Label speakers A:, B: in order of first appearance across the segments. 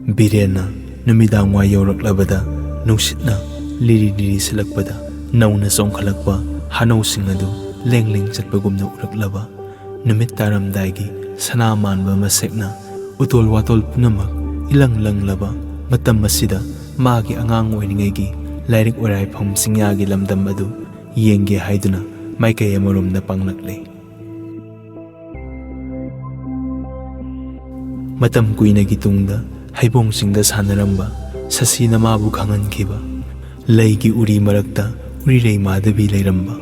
A: Birena numidang wa yauраklabada nungsitna liri silakpada nauna songkhalakpa hanausing adu lengling chatpagumna uraklaba numit taramdaigi sana manba masekna utol watol punamak ilang langlaba matam masida magi angang oiningegi lairik orai pham singyagi lamdam adu yenge haiduna maikai amoromda panglakle matam kuinagi tungda haibong singda sanaramba sasina mabu khangankiba laigi uri marakta uri rei Madhabi leiramba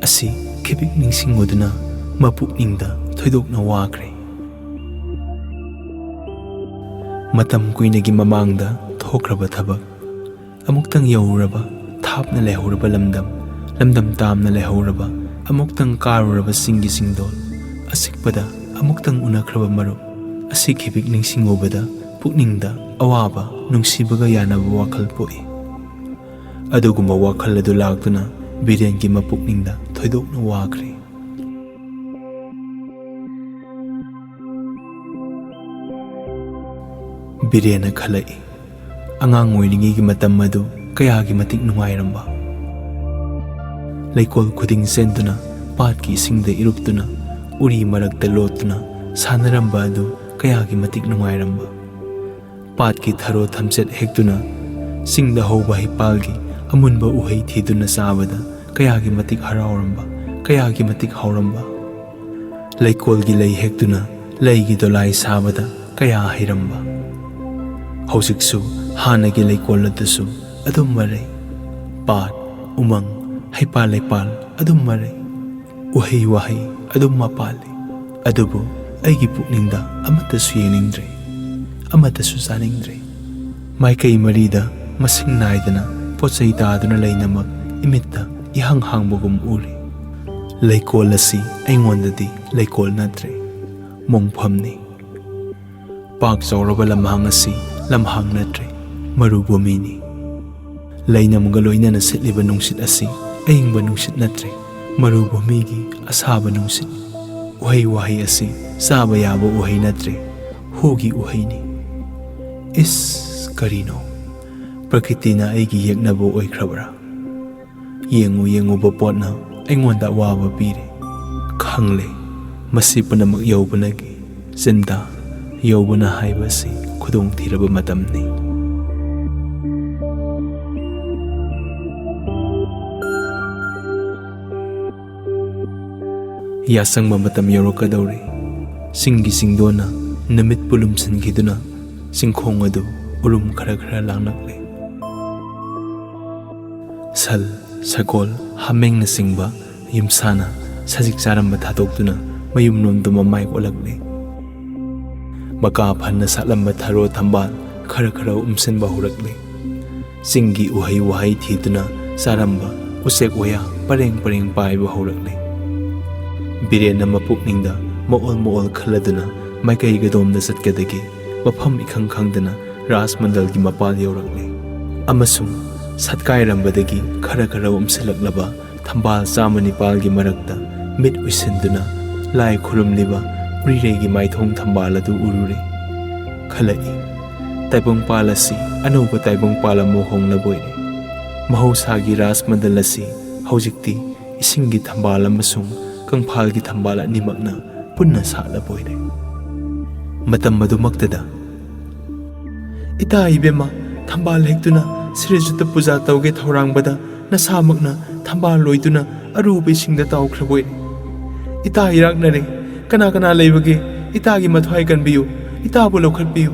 A: asi khibik ningsingoduna mapukningda thoidokna wakre matam kuinagi mamangda thokraba thabak amuktang yauraba thapna lehuraba lamdam tamna lehuraba amuktang karuraba singi singdol asikpada amuktang unakraba marup asi khibik ningsingobada pukningda awaba nungsibaga yanaba wakhal poi adugumba wakhal adu laktuna birengi mapukningda thoidokna wakre birena khalai angang oiningi matam adu kayagi matik nungairamba leikol khuding senduna patki singda iruptuna uri marakta lotuna sanaramba adu kayagi matik nungairamba patki tharo thamset hektuna singda hoba hipalgi amunba uhai thiduna sabada kayagi matik harauramba kayagi matik hauramba leikolgi lei hektuna leigi dolai sabada kaya hiramba hausiksu hanagi leikol adasu adum marai pat umang haipal leipal adum marai uhai wahai adum mapali adubu aigi pukningda amatasu yeningdre amatasu saningdre maikai marida masing naidana pochai taduna leinamak imitta ihang hangbogum uri leikol asi aingondadi leikol natre mongphamni pak chauraba lamhang asi lamhang natre marubomini leinamga loinana sitliba nungsit asi aingba nungsit natre marubomigi asaba nungsit uhai wahai asi saba yaba uhai natre hugi uhaini is karino prakritina aigi yeknabo oikrabra yengu bapotna aingonda waba pire khangle masi panamak yaubanagi zinda yaubana haibasi khudong thiraba matamni yasangba matam yaurokadawri singi singdona namit pulum sankiduna singkhong adu urum khara langnakle sal sagol hameng na singba yumsana sajik charamba thatokduna mayumnom duma mai olakle maka phanna salamba tharo thambal khara umsenba hurakle singi uhai wahai thiduna saramba usek oya pareng paiba hurakle birena mapukningda mool khaladuna maikai gadomda satkadagi mafam ikhang khangdana rasmandalgi mapal yaurakle amasung satkairambadagi khara umselaklaba thambal chamanipalgi marakta mit uisinduna lai khurumliba uriregi maithong thambal adu urure khalai taibong palasi anouba taibong palamo honglaboire mahausagi rasmandalasi haujikti isingi thambal amasung kangphalgi thambal animakna punna salaboire matam madumaktada ita ibema thambal hektuna sirijuta puja tauge thaurangbada nasamakna thambal loiduna arubi singda taukhraboire ita iraknare kana leibage itagi mathwai kanbiyu itabu lokhatbiyu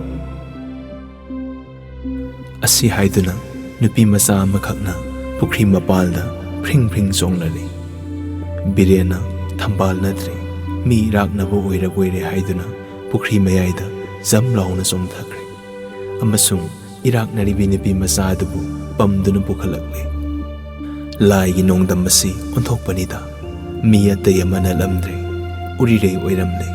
A: asi haiduna nupi macha amakhakna pukri mapalda phring jonglari birena thambal natre mi iraknabo oiraboire haiduna pukri mayaida jam launa chongthakre amasung iraknaribi nupi macha adubu pamduna pukhalakle laigi nongdam asi onthokpanida mi atay amana lamdre urirei oiramle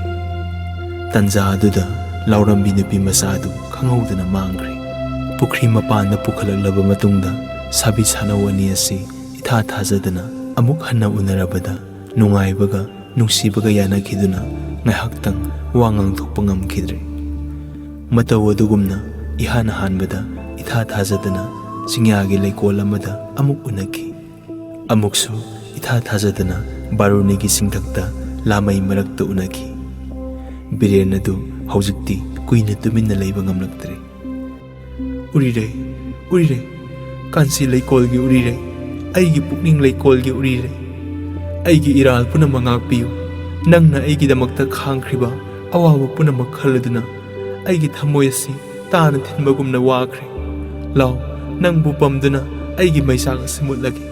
A: tanja aduda laurambi nupi macha adu khanghaudana mangre pukri mapana pukhalaklaba matungda sabi sanawani asi itha thajadana amuk hanna unarabada nungaibaga nungsibaga yanakhiduna ngaihaktang wangang thokpa ngamkhidre mataw adugumna ihan hanbada itha thajadana singyagi leikol amada amuk unaki. Amuksu itha thajadana barunigi singthakta lamai marakta unaki. Biren adu haujikti kuina tuminna leiba ngamlaktre. Urire kansi leikolgi urire aigi pukning leikolgi urire aigi iral punama ngakpiyu nangna aigi damakta khangkhriba awawa punama khaladuna aigi thamoi asi tana thinbagumna wakhre law nangbu pamduna aigi maisak simutlagi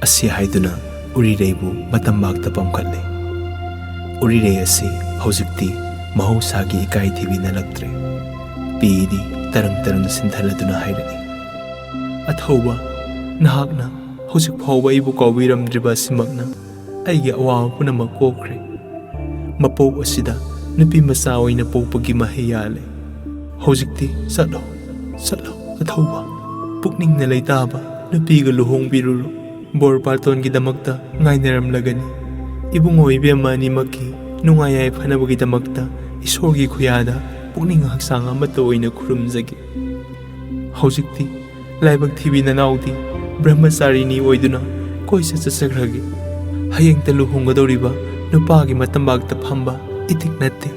A: asi haiduna urireibu matambakta pamkhatle. Urirei asi haujikti mahosagi ikai thibina laktre. Pidi tarang sinthaladuna hairai. Athauba nahakna hojik phauba ibu kawiramdriba simakna aigi awawa punamak kokre. Mapok asida nupi macha oina pokpagi mahiyale. Hojikti satlo athauba pukning na leitaba nupiga luhongbiruro bor parton gidamakta ngainaramlagani. Ibungoi bema animaki nungayay phanabagi damakta isorgi khuyada pukning haksang amata oina khurumjagi. Hojikti laibak thibi nanaudi brahmacharini oiduna koisa chachagragi. Hayengta luhongadoriba nupagi matambagta phamba itik natte.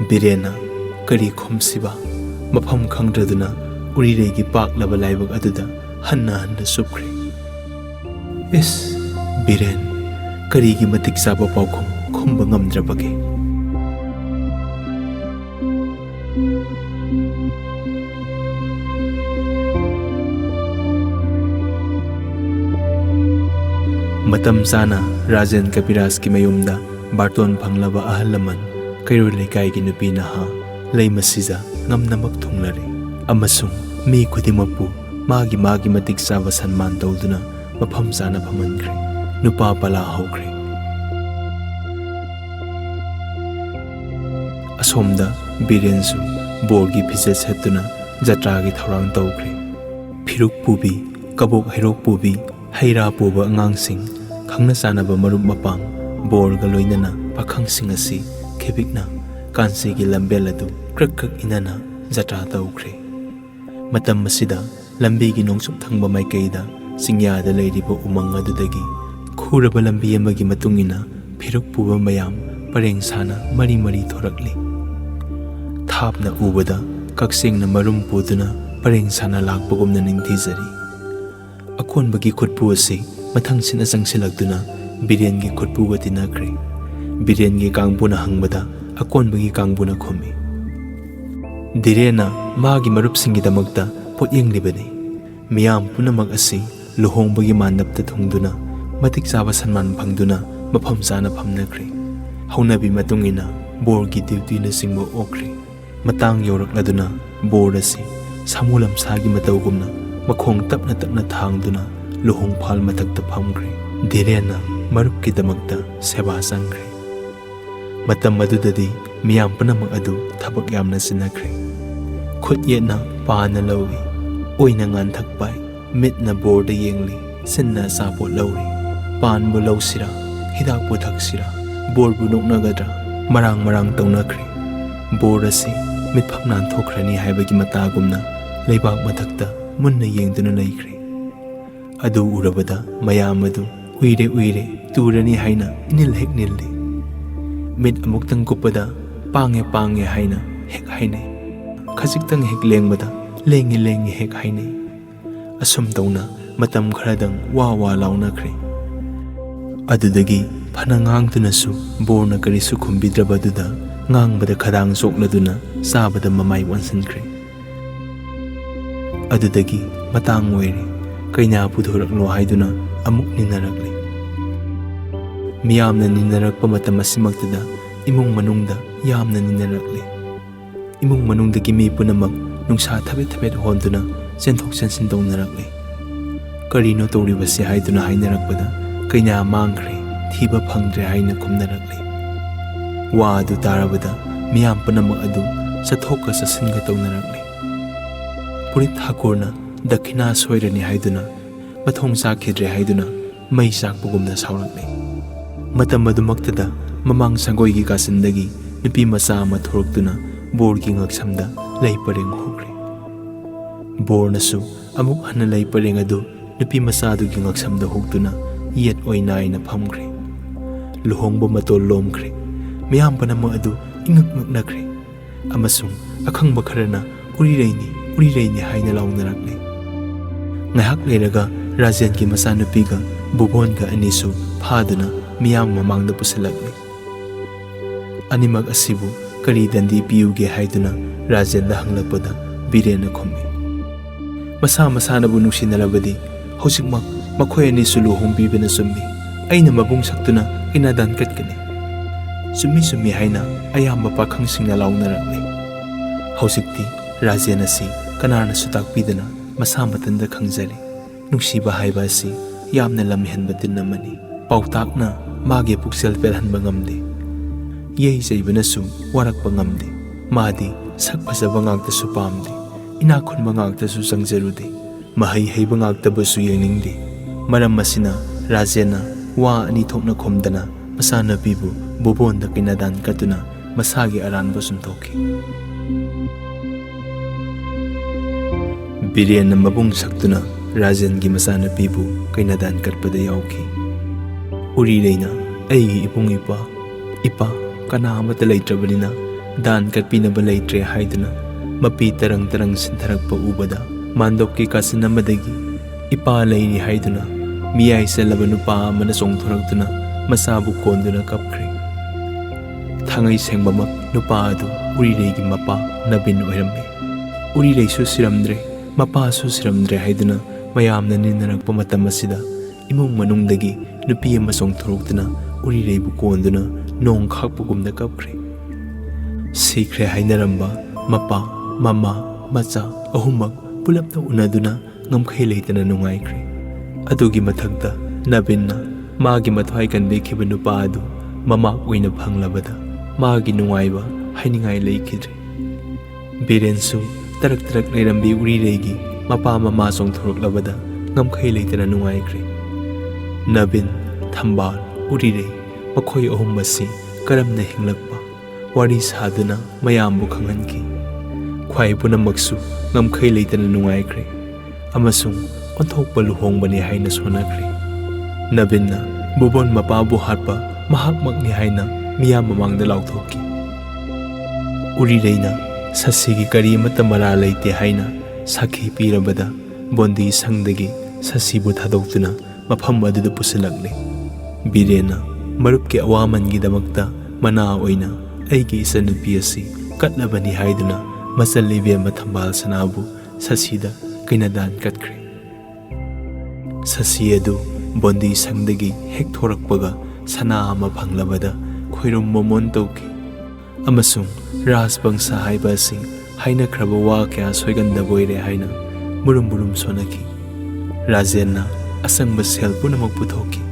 A: Birena kari khomsiba mafam khangdraduna uriregi paklaba laibak aduda hanna supkhre. Is Biren karigi matik saba paukhum khumba ngamdrabage. Matam sana Rajan Kapiras ki mayumda barton phanglaba ahal laman kairo lekai gi nupi na ha leimasiza ngamnamak thunglare amasung mi khudimappu magi matik saba sanman tawduna mafam sana phamankhre nupa pala hokre. Asomda Birensu borgi pise setuna jatragi thorang tawkre. Phiruk pubi kabok herok pubi haira puba angangsing khangna sanaba marup mapang borga loinana pakhangsing asi khebikna kansigi lambel adu krak inana jatra tawkre. Matam masida lambigi nongsuk thangba maikaida singyada leiriba umang adudagi khuraba lambi amagi matungina phiruk puba mayam pareng sana mari thorakli. Thapna ubada kaksingna marum puduna pareng sana lakpagumna ningthijari. Akonbagi khutpu asi mathangsin asangsilagduna Birengi khutpuga tinakre. Birengi kangbuna hangbada akonbagi kangbuna khomi. Direna magi marupsingidamakta potyenglibani. Miyam punamak asi luhongbagi mandapta thungduna matik saba sanman phangduna mafam sana phamnakre. Haunabi matungina borgi duty na singbo okre. Matang yorakladuna bor asi samulam sagi matawgumna makhong tapna thangduna luhong phal matakta phamkre. Direna marupkidamakta seba sangkre. Matam madudadi miyam punamak adu thabak yamna sinakre. Khut yetna paana lawi oina nganthakpai mitna borda yengli sinna sapot lauri. Pan bu lausira hidak bu thaksira bor bu noknagadra marang tawnakre. Bor asi mitpham nanthokhrani haibagi matagumna leibak mathakta munna yengduna leikre. Adu urabada mayam adu uire turani haina inil hek nilli. Mit amuktang kupada pange haina hek haine. Khajiktang hek lengbada lengi hek haine. Asum tawna matam kharadang wa launakre. Adudagi phanangangtunasu borna karisu khumbidrabaduda ngangbada khadang sokladuna sabada mamai wansankre. Adudagi matang oire kaina puthoraklo haiduna amuk ninarakle. Miyamna ninarakpa matam asimaktada imung manungda yamna ninarakle. Imung manungdagi mi punamak nungsa thabet honduna senthok sensin tawnarakle. Karino tawribasi haiduna hainarakpada kaina mangkhre thiba phangdre haina khumnarakle. Wa adu tarabada miyam punamak adu sathokka sasinga tawnarakle. Purit Thakurna dakhina soirani haiduna mathong sakhidre haiduna mai sakpugumna saurakle. Matam adumaktada mamang sangoigi kasindagi nupi macha ama thorokduna ꯕꯣꯔꯒꯤ ꯉꯛꯁꯝꯗ ꯂꯩ ꯄꯔꯦꯡ ꯍꯨꯈ꯭ꯔꯦ꯫ ꯕꯣꯔꯅꯁꯨ ꯑꯃꯨꯛ ꯍꯟꯅ ꯂꯩ ꯄꯔꯦꯡ ꯑꯗꯨ ꯅꯨꯄꯤ ꯃꯆꯥꯗꯨꯒꯤ ꯉꯛꯁꯝꯗ ꯍꯨꯛꯇꯨꯅ ꯌꯦꯠ ꯑꯣꯏ ꯅꯥꯏꯅ ꯐꯝꯈ꯭ꯔꯦ꯫ ꯂꯨꯍꯣꯡꯕ ꯃꯇꯣꯜ ꯂꯣꯝꯈ꯭ꯔꯦ꯫ ꯃꯤꯌꯥꯝ ꯄꯨꯝꯅꯃꯛ ꯑꯗꯨ ꯏꯉꯛ ꯉꯛꯅꯈ꯭ꯔꯦ ꯑꯃꯁꯨꯡ ꯑꯈꯪꯕ ꯈꯔꯅ ꯎꯔꯤꯔꯩꯅꯤ ꯎꯔꯤꯔꯩꯅꯤ ꯍꯥꯏꯅ ꯂꯥꯎꯅꯔꯛꯂꯦ꯫ ꯉꯥꯏꯍꯥꯛ ꯂꯩꯔꯒ ꯔꯥꯖꯦꯟꯒꯤ ꯃꯆꯥꯅꯨꯄꯤꯒ ꯕꯨꯕꯣꯟꯒ ꯑꯅꯤꯁꯨ ꯐꯥꯗꯨꯅ ꯃꯤꯌꯥꯝ ꯃꯃꯥꯡꯗ ꯄꯨꯁꯤꯜꯂꯛꯂꯦ꯫ ꯑꯅꯤꯃꯛ ꯑꯁꯤꯕꯨ ꯀꯔꯤ ꯗꯟꯗꯤ ꯄꯤꯌꯨꯒꯦ ꯍꯥꯏꯗꯨꯅ ꯔꯥꯖꯦꯟꯗ ꯍꯪꯂꯛꯄꯗ ꯕꯤꯔꯦꯟꯅ ꯈꯨꯝꯃꯤ, ꯃꯁꯥ ꯃꯁꯥꯅꯕꯨ ꯅꯨꯡꯁꯤꯅꯔꯕꯗꯤ ꯍꯧꯖꯤꯛꯃꯛ ꯃꯈꯣꯏ ꯑꯅꯤꯁꯨ ꯂꯨꯍꯣꯡꯕꯤꯕꯅ ꯆꯨꯝꯃꯤ꯫ ꯑꯩꯅ ꯃꯕꯨꯡ ꯁꯛꯇꯨꯅ ꯀꯩꯅꯥꯗꯥꯟ ꯀꯠꯀꯅꯤ꯫ ꯆꯨꯝꯃꯤ ꯆꯨꯝꯃꯤ ꯍꯥꯏꯅ ꯑꯌꯥꯝꯕ ꯄꯥꯈꯪꯁꯤꯡꯅ ꯂꯥꯎꯅꯔꯛꯂꯦ꯫ ꯍꯧꯖꯤꯛꯇꯤ ꯔꯥꯖꯦꯟ ꯑꯁꯤ ꯀꯅꯥꯅꯁꯨ ꯇꯥꯛꯄꯤꯗꯅ ꯃꯁꯥ ꯃꯊꯟꯇ ꯈꯪꯖꯔꯦ꯫ ꯅꯨꯡꯁꯤꯕ ꯍꯥꯏꯕ ꯑꯁꯤ ꯌꯥꯝꯅ ꯂꯝꯍꯦꯟꯕ ꯇꯤꯟ ꯑꯃꯅꯤ꯫ ꯄꯥꯎꯇꯥꯛꯅ ꯃꯥꯒꯤ ꯄꯨꯛꯆꯦꯜ ꯄꯦꯜꯍꯟꯕ ꯉꯝꯗꯦ꯫ ꯌꯩ ꯆꯩꯕꯅꯁꯨ ꯋꯥꯔꯛꯄ ꯉꯝꯗꯦ꯫ ꯃꯥꯗꯤ ꯁꯛ ꯐꯖꯕ ꯉꯥꯛꯇꯁꯨ ꯄꯥꯝꯗꯦ, ꯏꯅꯥꯛ ꯈꯨꯟꯕ ꯉꯥꯛꯇꯁꯨ ꯆꯪꯖꯔꯨꯗꯦ, ꯃꯍꯩ ꯍꯩꯕ ꯉꯥꯛꯇꯕꯨꯁꯨ ꯌꯦꯡꯅꯤꯡꯗꯦ꯫ ꯃꯔꯝ ꯑꯁꯤꯅ ꯔꯥꯖꯦꯟꯅ ꯋꯥ ꯑꯅꯤ ꯊꯣꯛꯅ ꯈꯨꯝꯗꯅ ꯃꯆꯥꯅꯨꯄꯤꯕꯨ ꯕꯨꯕꯣꯟꯗ ꯀꯩꯅꯥꯗꯥꯟ ꯀꯠꯇꯨꯅ ꯃꯁꯥꯒꯤ ꯑꯔꯥꯟꯕ ꯆꯨꯝꯊꯣꯛꯈꯤ꯫ ꯕꯤꯔꯦꯟꯅ ꯃꯕꯨꯡ ꯁꯛꯇꯨꯅ ꯔꯥꯖꯦꯟꯒꯤ ꯃꯆꯥꯅꯨꯄꯤꯕꯨ ꯀꯩꯅꯥꯗꯥꯟ ꯀꯠꯄꯗ ꯌꯥꯎꯈꯤ꯫ ꯎꯔꯤꯔꯩꯅ ꯑꯩꯒꯤ ꯏꯕꯨꯡ ꯏꯄꯥ ꯀꯅꯥ ꯑꯃꯠꯇ ꯂꯩꯇ꯭ꯔꯕꯅꯤꯅ ꯗꯥꯟ ꯀꯠꯄꯤꯅꯕ ꯂꯩꯇ꯭ꯔꯦ ꯍꯥꯏꯗꯨꯅ ꯃꯄꯤ ꯇꯔꯪ ꯇꯔꯪ ꯁꯤꯟꯊꯔꯛꯄ ꯎꯕꯗ ꯃꯥꯟꯗꯣꯞꯀꯤ ꯀꯥꯆꯤꯟ ꯑꯃꯗꯒꯤ ꯏꯄꯥ ꯂꯩꯔꯤ ꯍꯥꯏꯗꯨꯅ ꯃꯤꯌꯥꯏ ꯆꯜꯂꯕ ꯅꯨꯄꯥ ꯑꯃꯅ ꯆꯣꯡꯊꯣꯔꯛꯇꯨꯅ ꯃꯆꯥꯕꯨ ꯀꯣꯟꯗꯨꯅ ꯀꯞꯈ꯭ꯔꯦ꯫ ꯊꯥꯡꯉꯩ ꯁꯦꯡꯕꯃꯛ ꯅꯨꯄꯥ ꯑꯗꯨ ꯎꯔꯤꯔꯩꯒꯤ ꯃꯄꯥ ꯅꯕꯤꯟ ꯑꯣꯏꯔꯝꯃꯤ꯫ ꯎꯔꯤꯔꯩꯁꯨ ꯁꯤꯔꯝꯗ꯭ꯔꯦ, ꯃꯄꯥꯁꯨ ꯁꯤꯔꯝꯗ꯭ꯔꯦ ꯍꯥꯏꯗꯨꯅ ꯃꯌꯥꯝꯅ ꯅꯤꯅꯔꯛꯄ ꯃꯇꯝ ꯑꯁꯤꯗ ꯏꯃꯨꯡ ꯃꯅꯨꯡꯗꯒꯤ ꯅꯨꯄꯤ ꯑꯃ ꯆꯣꯡꯊꯣꯔꯛꯇꯨꯅ ꯎꯔꯤꯔꯩꯕꯨ ꯀꯣꯟꯗꯨꯅ ꯅꯣꯡ ꯈꯥꯛꯄꯒꯨꯝꯅ ꯀꯞꯈ꯭ꯔꯦ꯫ ꯁꯤꯈ꯭ꯔꯦ ꯍꯥꯏꯅꯔꯝꯕ ꯃꯄꯥ, ꯃꯃꯥ, ꯃꯆꯥ ꯑꯍꯨꯝꯃꯛ ꯄꯨꯂꯞꯅ ꯎꯅꯗꯨꯅ ꯉꯝꯈꯩ ꯂꯩꯇꯅ ꯅꯨꯡꯉꯥꯏꯈ꯭ꯔꯦ꯫ ꯑꯗꯨꯒꯤ ꯃꯊꯛꯇ ꯅꯕꯤꯟꯅ ꯃꯥꯒꯤ ꯃꯊ꯭ꯋꯥꯏ ꯀꯟꯕꯤꯈꯤꯕ ꯅꯨꯄꯥ ꯑꯗꯨ ꯃꯃꯥꯛ ꯑꯣꯏꯅ ꯐꯪꯂꯕꯗ ꯃꯥꯒꯤ ꯅꯨꯡꯉꯥꯏꯕ ꯍꯥꯏꯅꯤꯡꯉꯥꯏ ꯂꯩꯈꯤꯗ꯭ꯔꯦ꯫ ꯕꯤꯔꯦꯟꯁꯨ ꯇꯔꯛ ꯇꯔꯛ ꯂꯩꯔꯝꯕꯤ ꯎꯔꯤꯔꯩꯒꯤ ꯃꯄꯥ ꯃꯃꯥ ꯆꯣꯡꯊꯣꯔꯛꯂꯕꯗ ꯉꯝꯈꯩ ꯂꯩꯇꯅ ꯅꯨꯡꯉꯥꯏꯈ꯭ꯔꯦ꯫ ꯅꯕꯤꯟ, ꯊꯝꯕꯥꯜ, ꯎꯔꯤꯔꯩ ꯃꯈꯣꯏ ꯑꯍꯨꯝ ꯑꯁꯤ ꯀꯔꯝꯅ ꯍꯤꯡꯂꯛꯄ ꯋꯥꯔꯤ ꯁꯥꯗꯨꯅ ꯃꯌꯥꯝꯕꯨ ꯈꯪꯍꯟꯈꯤ꯫ ꯈ꯭ꯋꯥꯏ ꯄꯨꯝꯅꯃꯛꯁꯨ ꯉꯝꯈꯩ ꯂꯩꯇꯅ ꯅꯨꯡꯉꯥꯏꯈ꯭ꯔꯦ ꯑꯃꯁꯨꯡ ꯑꯣꯟꯊꯣꯛꯄ ꯂꯨꯍꯣꯡꯕꯅꯤ ꯍꯥꯏꯅ ꯁꯣꯟꯅꯈ꯭ꯔꯦ꯫ ꯅꯕꯤꯟꯅ ꯕꯨꯕꯣꯟ ꯃꯄꯥꯕꯨ ꯍꯥꯠꯄ ꯃꯍꯥꯛꯃꯛꯅꯤ ꯍꯥꯏꯅ ꯃꯤꯌꯥꯝ ꯃꯃꯥꯡꯗ ꯂꯥꯎꯊꯣꯛꯈꯤ꯫ ꯎꯔꯤꯔꯩꯅ ꯁꯁꯤꯒꯤ ꯀꯔꯤ ꯑꯃꯠꯇ ꯃꯔꯥ ꯂꯩꯇꯦ ꯍꯥꯏꯅ ꯁꯥꯈꯤ ꯄꯤꯔꯕꯗ ꯕꯣꯟꯗꯤ ꯁꯪꯗꯒꯤ ꯁꯁꯤꯕꯨ ꯊꯥꯗꯣꯛꯇꯨꯅ ꯃꯐꯝ ꯑꯗꯨꯗ ꯄꯨꯁꯤꯜꯂꯛꯂꯦ꯫ ꯕꯤꯔꯦꯟꯅ ꯃꯔꯨꯞꯀꯤ ꯑꯋꯥꯃꯟꯒꯤꯗꯃꯛꯇ ꯃꯅꯥ ꯑꯣꯏꯅ ꯑꯩꯒꯤ ꯏꯆꯟꯅꯨꯄꯤ ꯑꯁꯤ ꯀꯠꯂꯕꯅꯤ ꯍꯥꯏꯗꯨꯅ ꯃꯆꯜ ꯏꯕꯦꯝꯃ ꯊꯝꯕꯥꯜ ꯁꯅꯥꯕꯨ ꯁꯁꯤꯗ ꯀꯩꯅꯥꯗꯥꯟ ꯀꯠꯈ꯭ꯔꯦ꯫ ꯁꯁꯤ ꯑꯗꯨ ꯕꯣꯟꯗꯤ ꯁꯪꯗꯒꯤ ꯍꯦꯛ ꯊꯣꯔꯛꯄꯒ ꯁꯅꯥ ꯑꯃ ꯐꯪꯂꯕꯗ ꯈꯣꯏꯔꯨꯝ ꯃꯣꯃꯣꯟ ꯇꯧꯈꯤ ꯑꯃꯁꯨꯡ ꯔꯥꯖꯕꯪꯁ ꯍꯥꯏꯕ ꯑꯁꯤ ꯍꯥꯏꯅꯈ꯭ꯔꯕ ꯋꯥ ꯀꯌꯥ ꯁꯣꯏꯒꯟꯗꯕ ꯑꯣꯏꯔꯦ ꯍꯥꯏꯅ ꯃꯨꯔꯨꯝ ꯃꯨꯔꯨꯝ ꯁꯣꯟꯅꯈꯤ꯫ ꯔꯥꯖꯦꯟꯅ ꯑꯆꯪꯕ ꯁꯦꯜ ꯄꯨꯝꯅꯃꯛ ꯄꯨꯊꯣꯛꯈꯤ꯫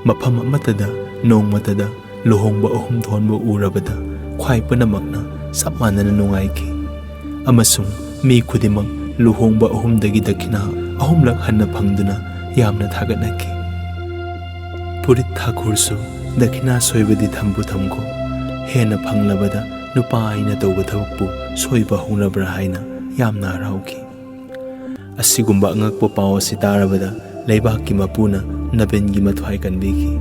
A: ꯃꯐꯝ ꯑꯃꯠꯇꯗ ꯅꯣꯡꯃꯇꯗ ꯂꯨꯍꯣꯡꯕ ꯑꯍꯨꯝ ꯊꯣꯟꯕ ꯎꯔꯕꯗ ꯈ꯭ꯋꯥꯏ ꯄꯨꯝꯅꯃꯛꯅ ꯆꯞ ꯃꯥꯟꯅꯅ ꯅꯨꯡꯉꯥꯏꯈꯤ ꯑꯃꯁꯨꯡ ꯃꯤ ꯈꯨꯗꯤꯡꯃꯛ ꯂꯨꯍꯣꯡꯕ ꯑꯍꯨꯝꯗꯒꯤ ꯗꯈꯤꯅꯥ ꯑꯍꯨꯝꯂꯛ ꯍꯟꯅ ꯐꯪꯗꯨꯅ ꯌꯥꯝꯅ ꯊꯥꯒꯠꯅꯈꯤ꯫ ꯐꯨꯔꯤꯠ ꯊꯥꯀꯨꯔꯁꯨ ꯗꯈꯤꯅꯥ ꯁꯣꯏꯕꯗꯤ ꯊꯝꯕꯨ ꯊꯝꯈꯣ, ꯍꯦꯟꯅ ꯐꯪꯂꯕꯗ ꯅꯨꯄꯥ ꯑꯩꯅ ꯇꯧꯕ ꯊꯕꯛꯄꯨ ꯁꯣꯏꯕ ꯍꯧꯅꯕ꯭ꯔꯥ ꯍꯥꯏꯅ ꯌꯥꯝꯅ ꯍꯔꯥꯎꯈꯤ꯫ ꯑꯁꯤꯒꯨꯝꯕ ꯑꯉꯛꯄ ꯄꯥꯎ ꯑꯁꯤ ꯇꯥꯔꯕꯗ ꯂꯩꯕꯥꯛꯀꯤ ꯃꯄꯨꯅ ꯅꯕꯤꯟꯒꯤ ꯃꯊ꯭ꯋꯥꯏ ꯀꯟꯕꯤꯈꯤ꯫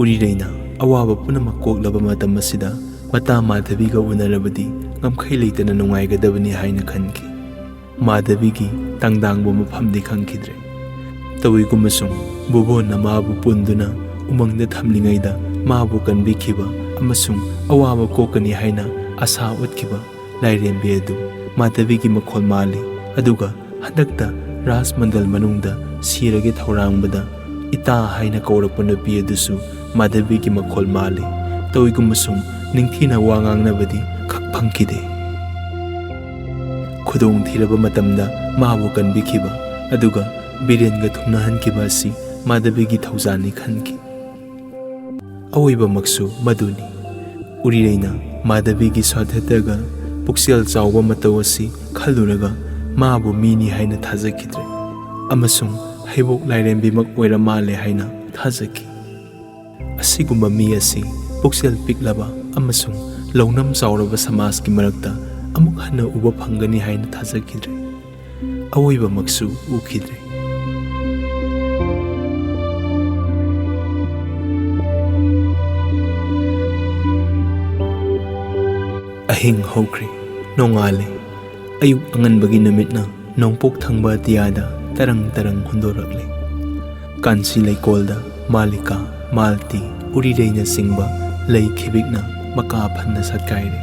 A: ꯎꯔꯤꯔꯩꯅ ꯑꯋꯥꯕ ꯄꯨꯝꯅꯃꯛ ꯀꯣꯛꯂꯕ ꯃꯇꯝ ꯑꯁꯤꯗ ꯃꯇꯥ ꯃꯥꯙꯕꯤꯒ ꯎꯅꯔꯕꯗꯤ ꯉꯝꯈꯩ ꯂꯩꯇꯅ ꯅꯨꯡꯉꯥꯏꯒꯗꯕꯅꯤ ꯍꯥꯏꯅ ꯈꯟꯈꯤ꯫ ꯃꯥꯙꯕꯤꯒꯤ ꯇꯪꯗꯥꯡꯕ ꯃꯐꯝꯗꯤ ꯈꯪꯈꯤꯗ꯭ꯔꯦ꯫ ꯇꯧꯏꯒꯨꯝꯕꯁꯨꯡ ꯕꯨꯕꯣꯟꯅ ꯃꯥꯕꯨ ꯄꯨꯟꯗꯨꯅ ꯎꯃꯪꯗ ꯊꯝꯂꯤꯉꯩꯗ ꯃꯥꯕꯨ ꯀꯟꯕꯤꯈꯤꯕ ꯑꯃꯁꯨꯡ ꯑꯋꯥꯕ ꯀꯣꯛꯀꯅꯤ ꯍꯥꯏꯅ ꯑꯁꯥ ꯎꯠꯈꯤꯕ ꯂꯥꯏꯔꯦꯝꯕꯤ ꯑꯗꯨ ꯃꯥꯙꯕꯤꯒꯤ ꯃꯈꯣꯜ ꯃꯥꯜꯂꯤ꯫ ꯑꯗꯨꯒ ꯍꯟꯗꯛꯇ ꯔꯥꯖꯃꯟꯗꯜ ꯃꯅꯨꯡꯗ ꯁꯤꯔꯒꯦ ꯊꯧꯔꯥꯡꯕꯗ ꯏꯇꯥ ꯍꯥꯏꯅ ꯀꯧꯔꯛꯄ ꯅꯨꯄꯤ ꯑꯗꯨꯁꯨ ꯃꯥꯙꯕꯤꯒꯤ ꯃꯈꯣꯜ ꯃꯥꯜꯂꯤ꯫ ꯇꯧꯏꯒꯨꯝꯕꯁꯨꯡ ꯅꯤꯡꯊꯤꯅ ꯋꯥ ꯉꯥꯡꯅꯕꯗꯤ ꯈꯛ ꯐꯪꯈꯤꯗꯦ꯫ ꯈꯨꯗꯣꯡ ꯊꯤꯔꯕ ꯃꯇꯝꯗ ꯃꯥꯕꯨ ꯀꯟꯕꯤꯈꯤꯕ ꯑꯗꯨꯒ ꯕꯤꯔꯦꯟꯒ ꯊꯨꯡꯅꯍꯟꯈꯤꯕ ꯑꯁꯤ ꯃꯥꯙꯕꯤꯒꯤ ꯊꯧꯖꯥꯜꯅꯤ ꯈꯟꯈꯤ꯫ ꯑꯋꯣꯏꯕꯃꯛꯁꯨ ꯃꯗꯨꯅꯤ꯫ ꯎꯔꯤꯔꯩꯅ ꯃꯥꯙꯕꯤꯒꯤ ꯁꯥꯎꯊꯠꯇꯒ ꯄꯨꯛꯆꯦꯜ ꯆꯥꯎꯕ ꯃꯇꯧ ꯑꯁꯤ ꯈꯜꯂꯨꯔꯒ ꯃꯥꯕꯨ ꯃꯤꯅꯤ ꯍꯥꯏꯅ ꯊꯥꯖꯈꯤꯗ꯭ꯔꯦ꯫ amasung haibok lairembimak oira male haina thajaki. Asigumba mi asi puksel piklaba amasung launam chauraba samajki marakta amuk hana uba phangani haina thajaki. Awoiba maksu ukhidre. Ahing hokri nongale ayuk anganbagi namitna nongpok thangba tiyada tarang hundorakle. Kansi laikolda malika malti urireina singba lay khibikna maka phanna satkaire.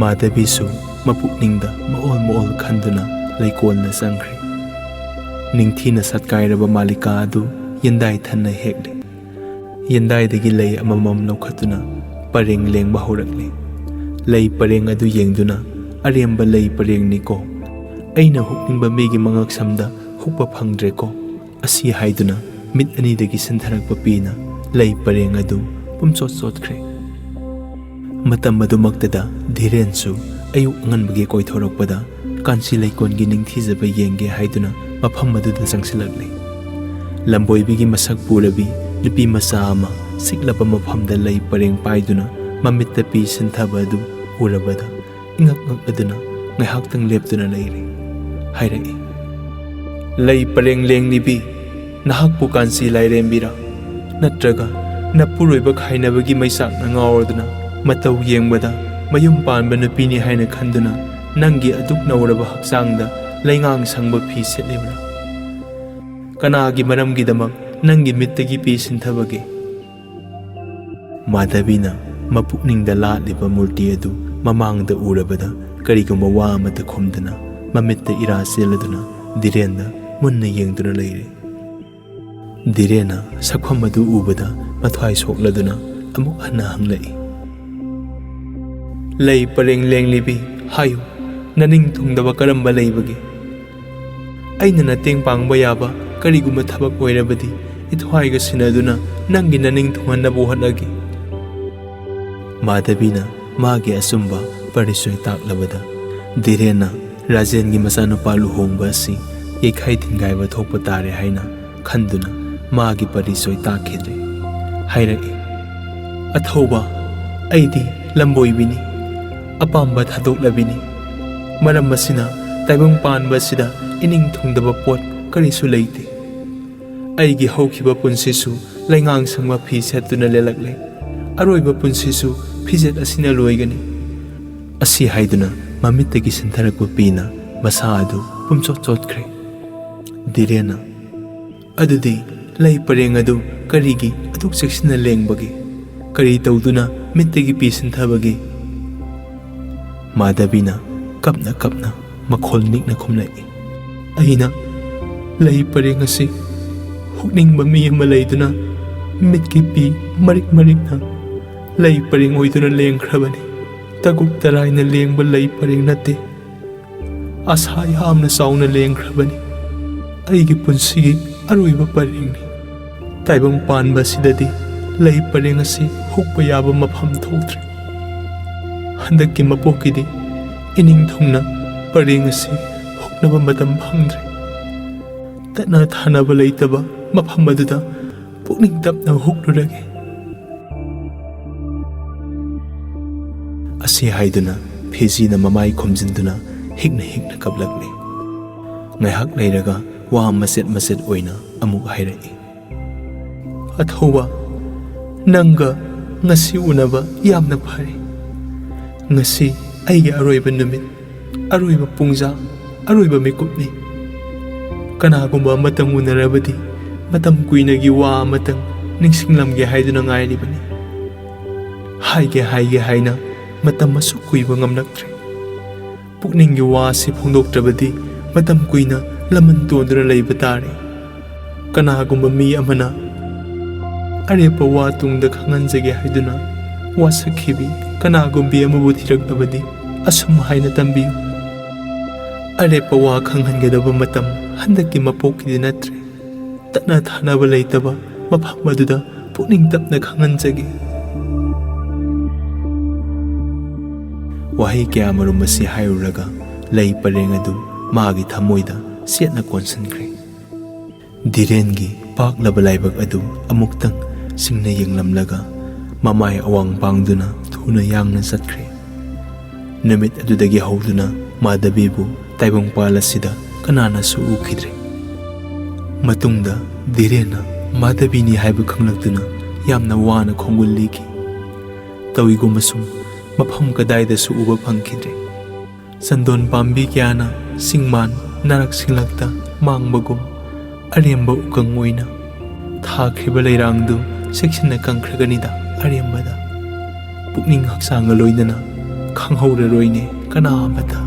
A: Madhabi su mapukningda maol khanduna laikolna sangkhre. Ningthina satkairaba malika adu yendai thanna hekle. Yendai dagi lay amamam lokhatuna pareng lengba horakle. Lay pareng adu yengduna aremba lay pareng niko. Aina hukningba megi mangak samda hukpa phangdre ko. Asi haiduna mit ani dagi santharakpa pina lay pareng adu pumchot khre. Matam adu maktada dhiren su ayuk anganbagi koithorakpada kansi laikongi ningthijaba yenge haiduna mafam aduda changsilakle. Lamboibigi masak purabi nupi macha ama siklaba mafamda lay pareng paiduna mamitta pi sinthaba adu urabada ingak aduna ngaihaktang leptuna leire. Hairai lay pareng lenglibi nahakpu kansi lairembira natraga napuroiba khainabagi maisak na ngawarduna matau yengbada mayum panba nupini haina khanduna nangi aduk nawraba haksangda laingang sangba phi setlebra. Kanagi maramgidamak nangi mittagi pi sinthabage. Madhabina mapukningda latliba murti adu mamangda urabada karigumba wa amata khomdana mamitta ira seladuna direnda munna yengduna leire. Direna sakhwam adu ubada mathwai sokladuna amuk hana hanglai. Lay pareng lenglibi hayu naning thungdaba karamba leibage. Aina nateng pangba yaba karigumba thabak oirabadi ithwaiga sinaduna nangi naning thungannabu hanagi. Madhabina magi asumba parisoi taklabada direna rajengi machanupa luhongba asi yekhai thingaiba thokpa tare haina khanduna magi parisoi takhidre. Hairai athoba aidi lamboibini apamba thadoklabini maram masina taibang panba sida ining thungdaba pot karisu leite. Aigi haukiba punsisu laingang sangma phi setuna lelakle. Aroiba punsisu phijet asina loigani. Asi haiduna mamittagi sintharakpa pina masa adu pumchot khre. Direna adudi lay pareng adu karigi aduk seksina lengbagi kari tawduna mittagi pi sinthabagi. Madhabina kapna makhol nikna khumlai. Aina lay pareng asi hukningba mi ama leiduna mitki pi marik na lay pareng oiduna lengkhrabani. Taguk taraina lengba lay pareng nate asa yamna sauna lengkhrabani. Aigi punsigi aroiba parengni. Taibang panba sidadi lay pareng asi hukpa yaba mafam thoktre. Handakki mapokidi ining thungna pareng asi huknaba matam phangdre. Tatna thanaba leitaba mafam aduda pukning tapna huklurage. Asi haiduna phejina mamai khomjinduna hikna kablakle. Ngaihak leiraga wa maset oina amuk hairai. Athoba nanga ngasi unaba yamna phare. Ngasi aigi aroiba numit aroiba pungja aroiba mikupni. Kanagumba matang unarabadi matam kuinagi wa matang ningsinglamge haiduna ngairibani. Haige haina matam masuk kuiba ngamnaktre. Pukningi wa si phongdoktrabadi matam kuina laman tondra leiba tare. Kanagumba mi amana arepa wa tungda khanganjage haiduna wasakhibi kanagumbi amabu thiraknabadi asum haina tambiyu. Arepa wa khanghangadaba matam handaki mapokidi natre. Tatna thanaba leitaba mafam aduda pukning tapna khanganjage. Wahi kaya marum masi hairuraga lay pareng adu magi thamoida ꯁꯦꯠꯅ ꯀꯣꯟꯁꯤꯟꯈ꯭ꯔꯦ꯫ ꯙꯤꯔꯦꯟꯒꯤ ꯄꯥꯛꯂꯕ ꯂꯥꯏꯕꯛ ꯑꯗꯨ ꯑꯃꯨꯛꯇꯪ ꯁꯤꯡꯅ ꯌꯦꯡꯂꯝꯂꯒ ꯃꯃꯥꯏ ꯑꯋꯥꯡ ꯄꯥꯡꯗꯨꯅ ꯊꯨꯅ ꯌꯥꯡꯅ ꯆꯠꯈ꯭ꯔꯦ꯫ ꯅꯨꯃꯤꯠ ꯑꯗꯨꯗꯒꯤ ꯍꯧꯗꯨꯅ ꯃꯥꯙꯕꯤꯕꯨ ꯇꯥꯏꯕꯪꯄꯥꯜ ꯑꯁꯤꯗ ꯀꯅꯥꯅꯁꯨ ꯎꯈꯤꯗ꯭ꯔꯦ꯫ ꯃꯇꯨꯡꯗ ꯙꯤꯔꯦꯟꯅ ꯃꯥꯙꯕꯤꯅꯤ ꯍꯥꯏꯕ ꯈꯪꯂꯛꯇꯨꯅ ꯌꯥꯝꯅ ꯋꯥꯅ ꯈꯣꯡꯒꯨꯜ ꯂꯤꯈꯤ꯫ ꯇꯧꯏꯒꯨꯝꯕꯁꯨꯡ ꯃꯐꯝ ꯀꯗꯥꯏꯗꯁꯨ ꯎꯕ ꯐꯪꯈꯤꯗ꯭ꯔꯦ꯫ ꯆꯟꯗꯣꯟ ꯄꯥꯝꯕꯤ ꯀꯌꯥꯅ ꯁꯤꯡꯃꯥꯟ ꯅꯥꯔꯛ ꯁꯤꯡꯂꯛꯇ ꯃꯥꯡꯕꯒꯨꯝ ꯑꯔꯦꯝꯕ ꯎꯀꯪ ꯑꯣꯏꯅ ꯊꯥꯈ꯭ꯔꯤꯕ ꯂꯩꯔꯥꯡꯗꯨ ꯆꯦꯛꯁꯤꯟꯅ ꯀꯪꯈ꯭ꯔꯒꯅꯤꯗ ꯑꯔꯦꯝꯕꯗ꯫ ꯄꯨꯛꯅꯤꯡ ꯍꯛꯆꯥꯡꯒ ꯂꯣꯏꯅꯅ ꯈꯪꯍꯧꯔꯔꯣꯏꯅꯦ ꯀꯅꯥ ꯑꯃꯇ꯫